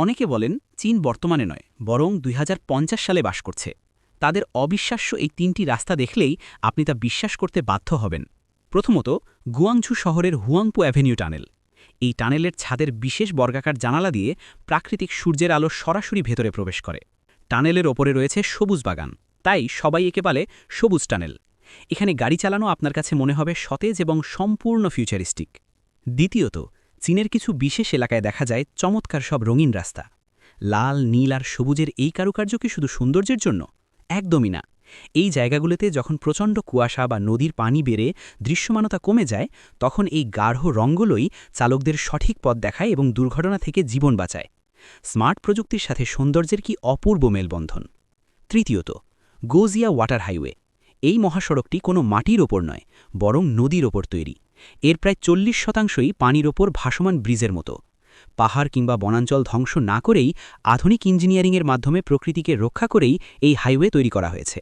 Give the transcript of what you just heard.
অনেকে বলেন চীন বর্তমানে নয়, বরং ২০৫০ সালে বাস করছে। তাদের অবিশ্বাস্য এই ৩টি রাস্তা দেখলেই আপনি তা বিশ্বাস করতে বাধ্য হবেন। প্রথমত, গুয়াংঝু শহরের হুয়াংপু অ্যাভিনিউ টানেল। এই টানেলের ছাদের বিশেষ বর্গাকার জানালা দিয়ে প্রাকৃতিক সূর্যের আলো সরাসরি ভেতরে প্রবেশ করে। টানেলের ওপরে রয়েছে সবুজ বাগান, তাই সবাই একে বলে সবুজ টানেল। এখানে গাড়ি চালানো আপনার কাছে মনে হবে সতেজ এবং সম্পূর্ণ ফিউচারিস্টিক। দ্বিতীয়ত, চীনের কিছু বিশেষ এলাকায় দেখা যায় চমৎকার সব রঙিন রাস্তা। লাল, নীল আর সবুজের এই কারুকার্য কি শুধু সৌন্দর্যের জন্য? একদমই না। এই জায়গাগুলোতে যখন প্রচণ্ড কুয়াশা বা নদীর পানি বেড়ে দৃশ্যমানতা কমে যায়, তখন এই গাঢ় রঙগুলোই চালকদের সঠিক পথ দেখায় এবং দুর্ঘটনা থেকে জীবন বাঁচায়। স্মার্ট প্রযুক্তির সাথে সৌন্দর্যের কি অপূর্ব মেলবন্ধন। তৃতীয়ত, গোজিয়া ওয়াটার হাইওয়ে। এই মহাসড়কটি কোনো মাটির ওপর নয়, বরং নদীর ওপর তৈরি। এর প্রায় ৪০% পানির ওপর ভাসমান ব্রিজের মতো। পাহাড় কিংবা বনাঞ্চল ধ্বংস না করেই আধুনিক ইঞ্জিনিয়ারিংয়ের মাধ্যমে প্রকৃতিকে রক্ষা করেই এই হাইওয়ে তৈরি করা হয়েছে।